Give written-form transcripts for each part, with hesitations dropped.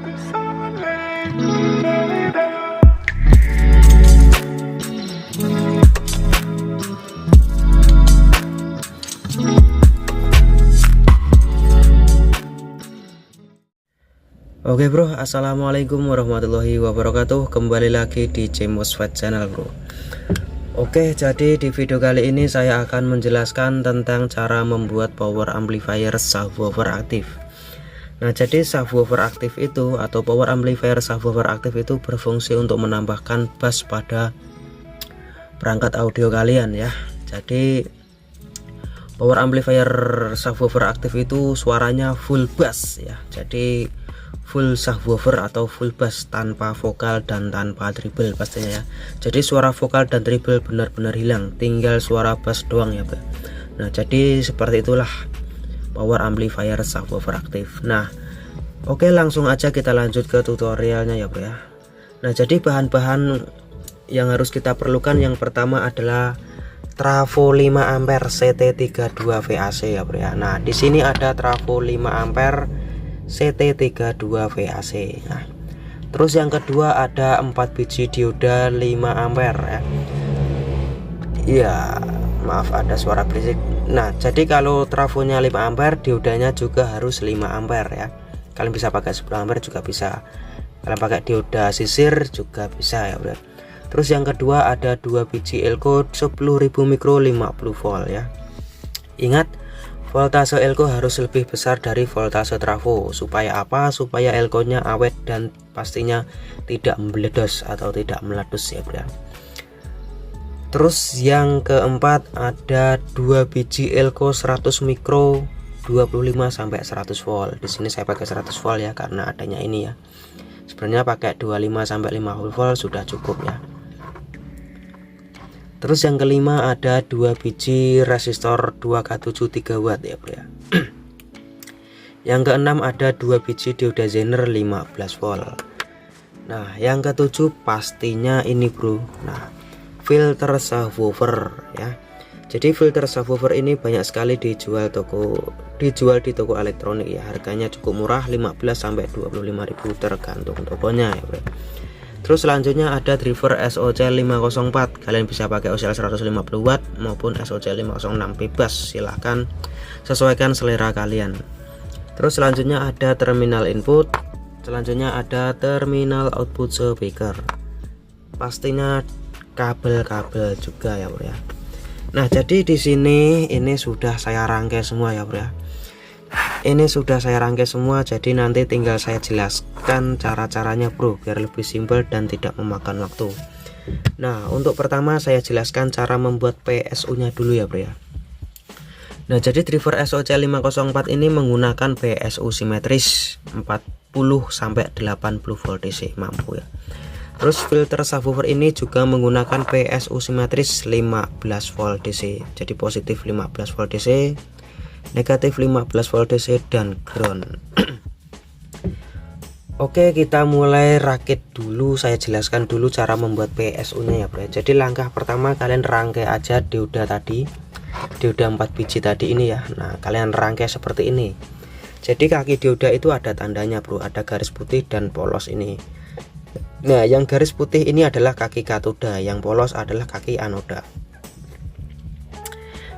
Oke bro, assalamualaikum warahmatullahi wabarakatuh. Kembali lagi di CMOSFET channel bro. Oke, jadi di video kali ini saya akan menjelaskan tentang cara membuat power amplifier subwoofer aktif. Nah, jadi subwoofer aktif itu atau power amplifier subwoofer aktif itu berfungsi untuk menambahkan bass pada perangkat audio kalian ya. Jadi power amplifier subwoofer aktif itu suaranya full bass ya. Jadi full subwoofer atau full bass tanpa vokal dan tanpa treble pastinya ya. Jadi suara vokal dan treble benar-benar hilang, tinggal suara bass doang ya bro. Nah, jadi seperti itulah power amplifier subwoofer aktif. Nah, oke, langsung aja kita lanjut ke tutorialnya ya bro ya. Nah, jadi bahan-bahan yang harus kita perlukan yang pertama adalah trafo 5 ampere CT32 VAC ya bro ya. Nah, di sini ada trafo 5 ampere CT32 VAC. Nah, terus yang kedua ada 4 biji dioda 5 ampere ya. Iya, maaf ada suara berisik. Nah, jadi kalau trafonya 5 ampere, diodanya juga harus 5 ampere ya. Kalian bisa pakai 10 ampere juga bisa. Kalian pakai dioda sisir juga bisa ya bro. Terus yang kedua ada 2 biji elko 10.000 mikro 50 volt ya. Ingat, voltase elko harus lebih besar dari voltase trafo. Supaya apa? Supaya elkonya awet dan pastinya tidak meledos atau tidak meletus ya bro. Terus yang keempat ada 2 biji elko 100 mikro 25 sampai 100 volt. Di sini saya pakai 100 volt ya karena adanya ini ya. Sebenarnya pakai 25 sampai 50 volt sudah cukup ya. Terus yang kelima ada 2 biji resistor 2K7 3 watt ya bro ya. Yang keenam ada 2 biji dioda Zener 15 volt. Nah, yang ketujuh pastinya ini bro. Nah, filter subwoofer ya. Jadi filter subwoofer ini banyak sekali dijual di toko elektronik ya. Harganya cukup murah, 15 sampai 25.000 tergantung tokonya ya bro. Terus selanjutnya ada driver SOC 504. Kalian bisa pakai OCL 150 watt maupun SOC 506 bebas, silahkan sesuaikan selera kalian. Terus selanjutnya ada terminal input, selanjutnya ada terminal output speaker. Pastinya kabel-kabel juga ya bro ya. Nah, jadi di sini ini sudah saya rangkai semua ya bro ya. Ini sudah saya rangkai semua, jadi nanti tinggal saya jelaskan cara-caranya bro biar lebih simpel dan tidak memakan waktu. Nah, untuk pertama saya jelaskan cara membuat PSU nya dulu ya bro ya. Nah, jadi driver SOC 504 ini menggunakan PSU simetris 40 sampai 80 volt DC mampu ya. Terus filter subwoofer ini juga menggunakan PSU simetris 15 volt DC. Jadi positif 15 volt DC, negatif 15 volt DC dan ground. Oke, kita mulai rakit dulu. Saya jelaskan dulu cara membuat PSU nya ya bro. Jadi langkah pertama kalian rangkai aja dioda tadi, dioda 4 biji tadi ini ya. Nah, kalian rangkai seperti ini. Jadi kaki dioda itu ada tandanya bro, ada garis putih dan polos ini. Nah, yang garis putih ini adalah kaki katoda, yang polos adalah kaki anoda.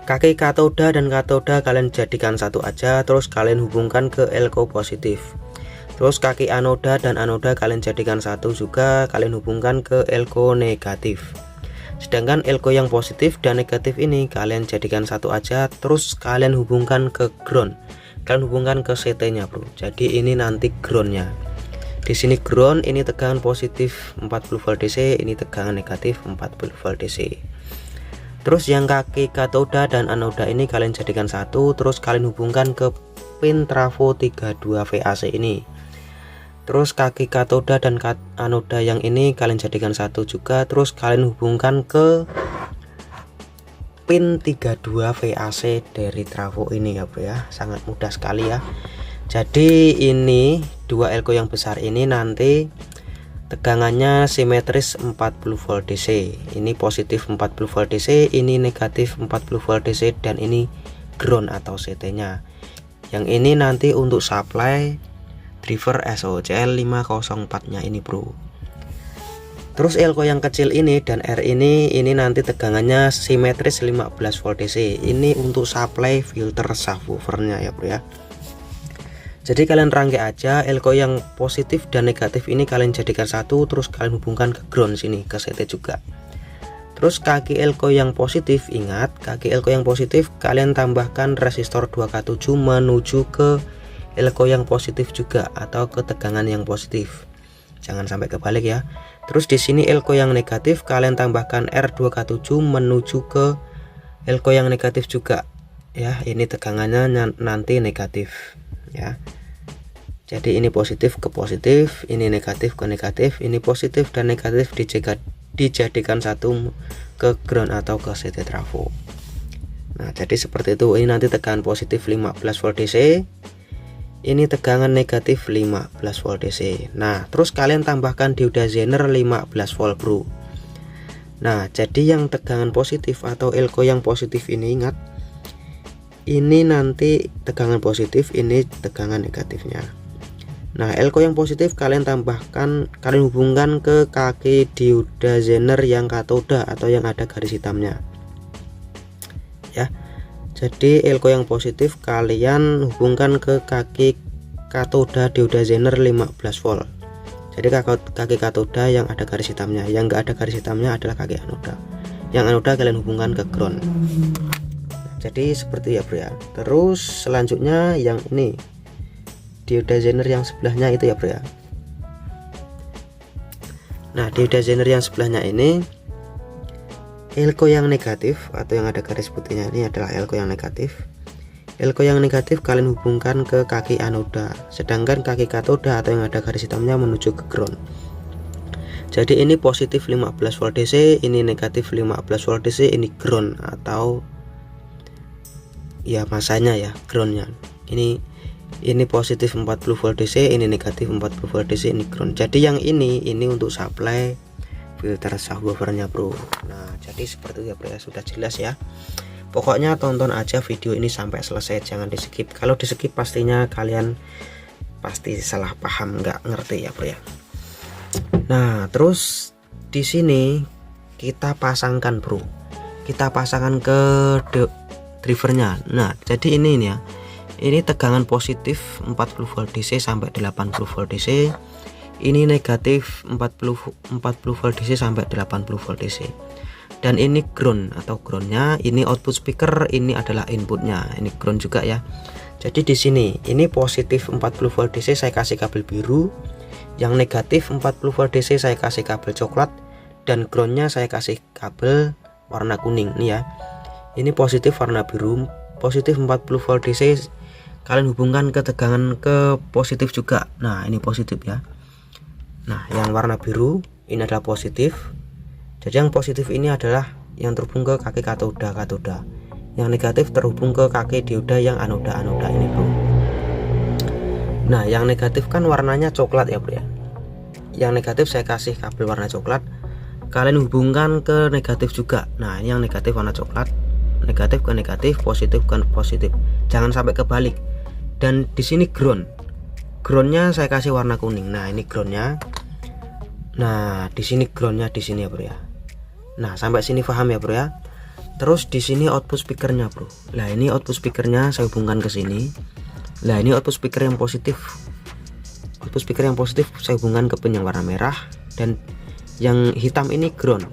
Kaki katoda dan katoda kalian jadikan satu aja, terus kalian hubungkan ke elko positif. Terus kaki anoda dan anoda kalian jadikan satu juga, kalian hubungkan ke elko negatif. Sedangkan elko yang positif dan negatif ini kalian jadikan satu aja, terus kalian hubungkan ke ground. Kalian hubungkan ke CT nya bro. Jadi ini nanti groundnya. Di sini ground, ini tegangan positif 40 volt DC, ini tegangan negatif 40 volt DC. Terus yang kaki katoda dan anoda ini kalian jadikan satu, terus kalian hubungkan ke pin trafo 32 VAC ini. Terus kaki katoda dan anoda yang ini kalian jadikan satu juga, terus kalian hubungkan ke pin 32 VAC dari trafo ini ya bro ya. Sangat mudah sekali ya. Jadi ini 2 elko yang besar ini nanti tegangannya simetris 40 volt DC. Ini positif 40 volt DC, ini negatif 40 volt DC, dan ini ground atau CT nya. Yang ini nanti untuk supply driver SOCL 504 nya ini bro. Terus elko yang kecil ini dan R ini nanti tegangannya simetris 15 volt DC. Ini untuk supply filter subwoofernya ya bro ya. Jadi kalian rangkai aja elko yang positif dan negatif ini kalian jadikan satu, terus kalian hubungkan ke ground sini, ke CT juga. Terus kaki elko yang positif, ingat kaki elko yang positif kalian tambahkan resistor 2K7 menuju ke elko yang positif juga atau ke tegangan yang positif. Jangan sampai kebalik ya. Terus di sini elko yang negatif kalian tambahkan R2K7 menuju ke elko yang negatif juga. Ya, ini tegangannya nanti negatif ya. Jadi ini positif ke positif, ini negatif ke negatif, ini positif dan negatif dijadikan satu ke ground atau ke CT trafo. Nah, jadi seperti itu. Ini nanti tegangan positif 15 volt DC. Ini tegangan negatif 15 volt DC. Nah, terus kalian tambahkan dioda Zener 15 volt bro. Nah, jadi yang tegangan positif atau elko yang positif ini, ingat ini nanti tegangan positif, ini tegangan negatifnya. Nah, elko yang positif kalian tambahkan, kalian hubungkan ke kaki dioda Zener yang katoda atau yang ada garis hitamnya ya. Jadi elko yang positif kalian hubungkan ke kaki katoda dioda Zener 15 volt. Jadi kaki katoda yang ada garis hitamnya, yang enggak ada garis hitamnya adalah kaki anoda. Yang anoda kalian hubungkan ke ground. Jadi seperti ya bro ya. Terus selanjutnya yang ini dioda Zener yang sebelahnya itu ya bro ya. Nah, dioda Zener yang sebelahnya ini elko yang negatif atau yang ada garis putihnya ini adalah elko yang negatif. Elko yang negatif kalian hubungkan ke kaki anoda, sedangkan kaki katoda atau yang ada garis hitamnya menuju ke ground. Jadi ini positif 15 volt DC, ini negatif 15 volt DC, ini ground atau ya masanya ya, groundnya. Ini positif 40 volt DC, ini negatif 40 volt DC, ini ground. Jadi yang ini untuk supply filter subwoofernya bro. Nah, jadi seperti itu ya bro ya, sudah jelas ya. Pokoknya tonton aja video ini sampai selesai, jangan di skip. Kalau di skip pastinya kalian pasti salah paham, nggak ngerti ya bro ya. Nah, terus di sini kita pasangkan bro, kita pasangkan ke drivernya. Nah, jadi ini ya, ini tegangan positif 40 volt DC sampai 80 volt DC. Ini negatif 40 volt DC sampai 80 volt DC. Dan ini ground atau groundnya, ini output speaker, ini adalah inputnya, ini ground juga ya. Jadi di sini ini positif 40 volt DC saya kasih kabel biru, yang negatif 40 volt DC saya kasih kabel coklat, dan groundnya saya kasih kabel warna kuning nih ya. Ini positif warna biru, positif 40 volt DC kalian hubungkan ke tegangan ke positif juga. Nah, ini positif ya. Nah, yang warna biru ini adalah positif. Jadi yang positif ini adalah yang terhubung ke kaki katoda. Yang negatif terhubung ke kaki dioda yang anoda ini bro. Nah, yang negatif kan warnanya coklat ya bro ya. Yang negatif saya kasih kabel warna coklat, kalian hubungkan ke negatif juga. Nah, ini yang negatif warna coklat, negatif ke negatif, positif ke positif. Jangan sampai kebalik. Dan di sini groundnya saya kasih warna kuning. Nah, ini groundnya. Nah, di sini groundnya di sini ya bro ya. Nah, sampai sini paham ya bro ya. Terus di sini output speakernya bro. Nah, ini output speakernya saya hubungkan ke sini. Nah, ini output speaker yang positif. Output speaker yang positif saya hubungkan ke pin yang warna merah, dan yang hitam ini ground.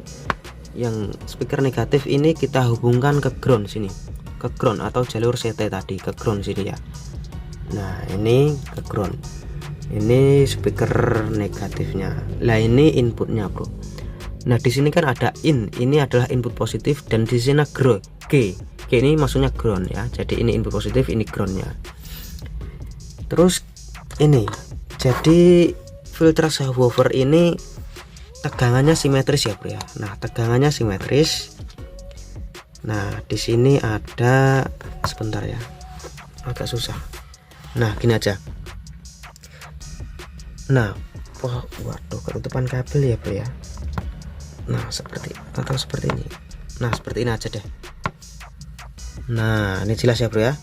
Yang speaker negatif ini kita hubungkan ke ground sini. Ke ground atau jalur CT tadi, ke ground sini ya. Nah, ini ke ground. Ini speaker negatifnya. Nah, ini inputnya bro. Nah, di sini kan ada ini adalah input positif, dan di sini G ini maksudnya ground ya. Jadi ini input positif, ini groundnya. Terus ini, jadi filter subwoofer ini tegangannya simetris ya bro ya. Nah, tegangannya simetris. Nah, di sini ada, sebentar ya, agak susah. Nah, gini aja. Nah, waduh, ketutupan kabel ya bro ya. Nah, seperti ini. Nah, seperti ini aja deh. Nah, ini jelas ya bro ya.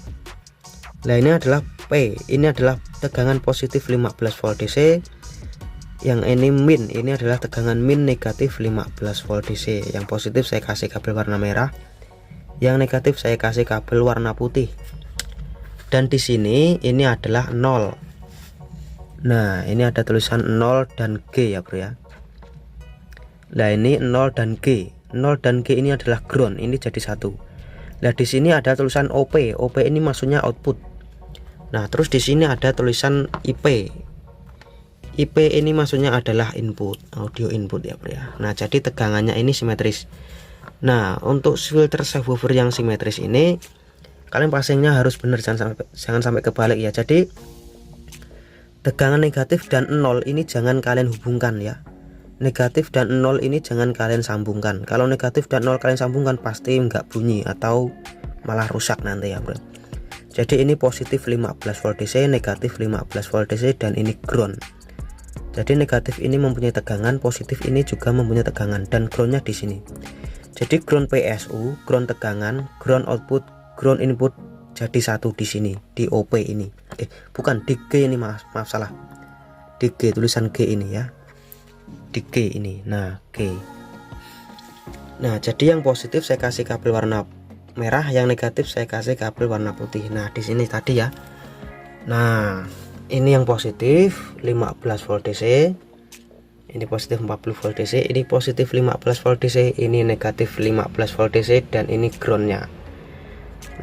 Nah, ini adalah P, ini adalah tegangan positif 15 volt DC. Yang ini min, ini adalah tegangan min negatif 15 volt DC. Yang positif saya kasih kabel warna merah, yang negatif saya kasih kabel warna putih. Dan di sini ini adalah 0. Nah, ini ada tulisan 0 dan G ya bro ya. Nah, ini 0 dan G. 0 dan G ini adalah ground, ini jadi satu. Nah, di sini ada tulisan OP. OP ini maksudnya output. Nah, terus di sini ada tulisan IP. IP ini maksudnya adalah input, audio input ya bro ya. Nah, jadi tegangannya ini simetris. Nah, untuk filter subwoofer yang simetris ini kalian pasangnya harus benar, jangan sampai kebalik ya. Jadi tegangan negatif dan 0 ini jangan kalian hubungkan ya. Negatif dan 0 ini jangan kalian sambungkan. Kalau negatif dan 0 kalian sambungkan pasti nggak bunyi atau malah rusak nanti ya bro. Jadi ini positif 15 volt DC, negatif 15 volt DC, dan ini ground. Jadi negatif ini mempunyai tegangan, positif ini juga mempunyai tegangan, dan groundnya di sini. Jadi ground PSU, ground tegangan, ground output, ground input jadi satu di sini, di OP ini. Bukan di G ini, maaf salah. Di G, tulisan G ini ya. Di G ini. Nah, G. Nah, jadi yang positif saya kasih kabel warna merah, yang negatif saya kasih kabel warna putih. Nah, di sini tadi ya. Nah, ini yang positif 15 volt DC. Ini positif 40 volt DC, ini positif 15 volt DC, ini negatif 15 volt DC, dan ini groundnya.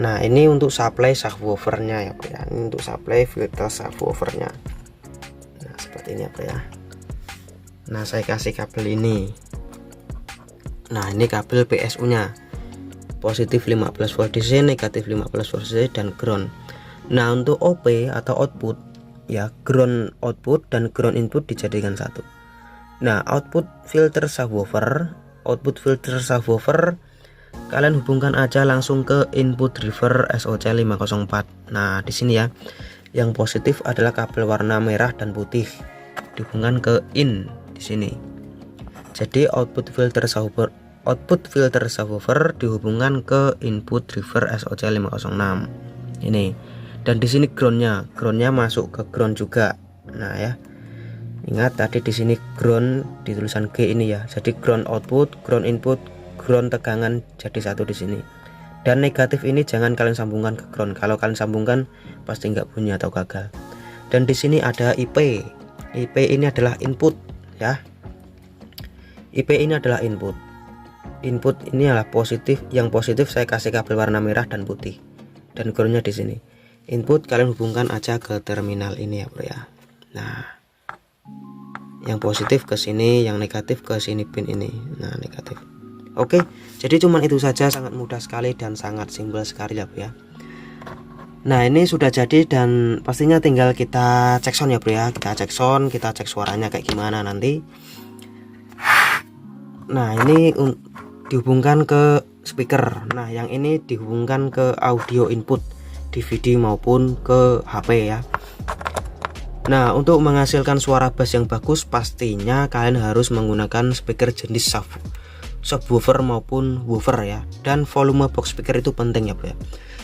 Nah, ini untuk supply subwoofernya ya bro ya. Ini untuk supply filter subwoofernya. Nah, seperti ini ya bro ya. Nah, saya kasih kabel ini. Nah, ini kabel PSU nya, positif 15 volt DC, negatif 15 volt DC, dan ground. Nah, untuk OP atau output ya, ground output dan ground input dijadikan satu. Nah, output filter subwoofer kalian hubungkan aja langsung ke input driver SOC 504. Nah, di sini ya, yang positif adalah kabel warna merah dan putih, dihubungkan ke in di sini. Jadi output filter subwoofer dihubungkan ke input driver SOC 506 ini. Dan di sini groundnya masuk ke ground juga. Nah ya, ingat tadi di sini ground di tulisan G ini ya. Jadi ground output, ground input, ground tegangan jadi satu di sini. Dan negatif ini jangan kalian sambungkan ke ground. Kalau kalian sambungkan pasti nggak bunyi atau gagal. Dan di sini ada IP. IP ini adalah input ya. IP ini adalah input. Input ini adalah positif. Yang positif saya kasih kabel warna merah dan putih. Dan groundnya di sini. Input kalian hubungkan aja ke terminal ini ya bro ya. Nah, yang positif ke sini, yang negatif ke sini pin ini. Nah, negatif. Oke, jadi cuman itu saja, sangat mudah sekali dan sangat simpel sekali ya bro ya. Nah, ini sudah jadi dan pastinya tinggal kita cek sound ya bro ya. Kita cek sound, kita cek suaranya kayak gimana nanti. Nah, ini dihubungkan ke speaker. Nah, yang ini dihubungkan ke audio input DVD maupun ke HP ya. Nah, untuk menghasilkan suara bass yang bagus pastinya kalian harus menggunakan speaker jenis subwoofer maupun woofer ya. Dan volume box speaker itu penting ya bro ya.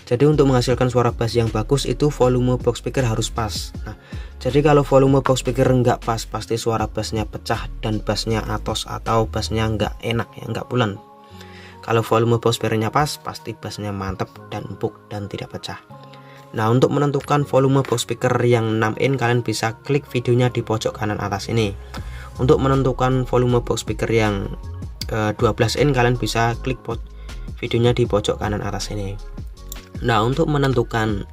Jadi untuk menghasilkan suara bass yang bagus itu volume box speaker harus pas. Nah, jadi kalau volume box speaker nggak pas pasti suara bassnya pecah dan bassnya atos atau bassnya nggak enak ya, nggak bulan. Kalau volume box speakernya pas pasti bassnya mantap dan empuk dan tidak pecah. Nah, untuk menentukan volume box speaker yang 6 in kalian bisa klik videonya di pojok kanan atas ini. Untuk menentukan volume box speaker yang 12 in kalian bisa klik videonya di pojok kanan atas ini. Nah, untuk menentukan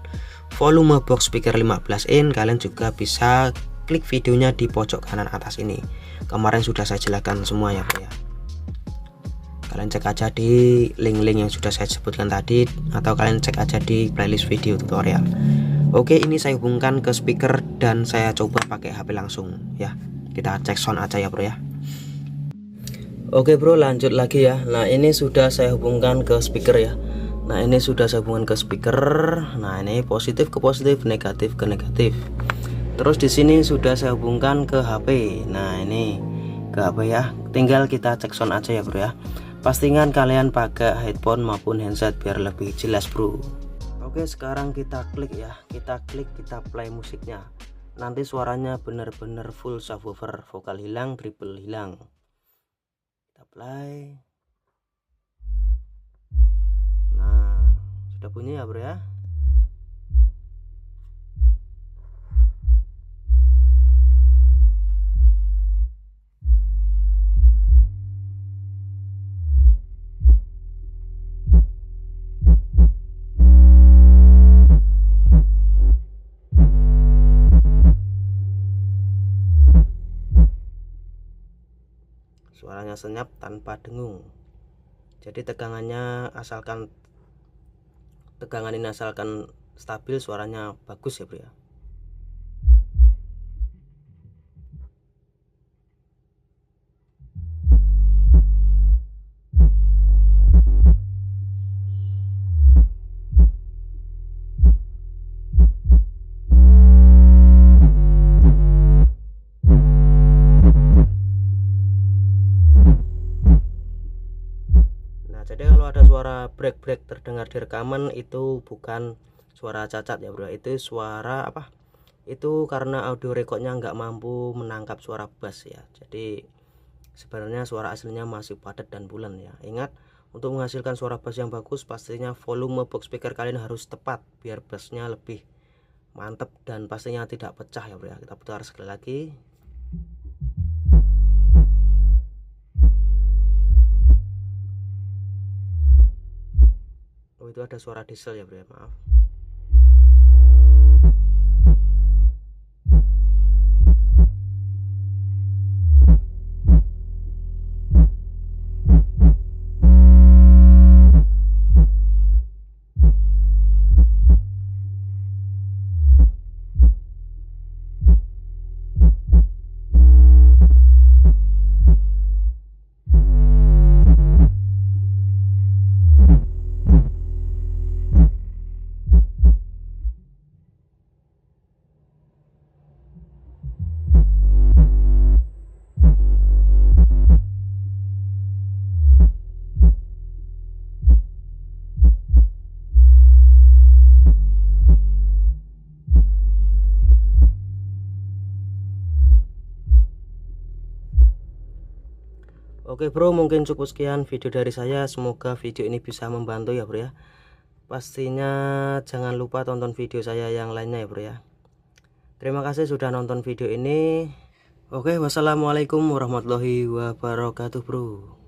volume box speaker 15 in kalian juga bisa klik videonya di pojok kanan atas ini. Kemarin sudah saya jelaskan semua ya Pak ya. Kalian cek aja di link-link yang sudah saya sebutkan tadi, atau kalian cek aja di playlist video tutorial. Oke, ini saya hubungkan ke speaker dan saya coba pakai HP langsung ya. Kita cek sound aja ya bro ya. Oke bro, lanjut lagi ya. Nah, ini sudah saya hubungkan ke speaker ya. Nah, ini sudah saya hubungkan ke speaker. Nah, ini positif ke positif, negatif ke negatif. Terus di sini sudah saya hubungkan ke HP. Nah, ini ke HP ya. Tinggal kita cek sound aja ya bro ya. Pastikan kalian pakai headphone maupun headset biar lebih jelas bro. Oke, sekarang kita klik ya. Kita klik, kita play musiknya. nanti suaranya benar-benar full subwoofer, vokal hilang, treble hilang. Kita play. Nah, sudah bunyi ya bro ya. Suaranya senyap tanpa dengung. Jadi tegangan ini asalkan stabil, suaranya bagus ya bro ya. Jadi kalau ada suara break terdengar di rekaman, itu bukan suara cacat ya bro, itu suara apa? Itu karena audio recordnya nggak mampu menangkap suara bass ya. Jadi sebenarnya suara aslinya masih padat dan bulan ya. Ingat, untuk menghasilkan suara bass yang bagus, pastinya volume box speaker kalian harus tepat biar bassnya lebih mantap dan pastinya tidak pecah ya bro ya. Kita putar sekali lagi. Oh, itu ada suara diesel ya bro ya, maaf. Oke bro, mungkin cukup sekian video dari saya. Semoga video ini bisa membantu ya bro ya. Pastinya jangan lupa tonton video saya yang lainnya ya bro ya. Terima kasih sudah nonton video ini. Oke, wassalamualaikum warahmatullahi wabarakatuh bro.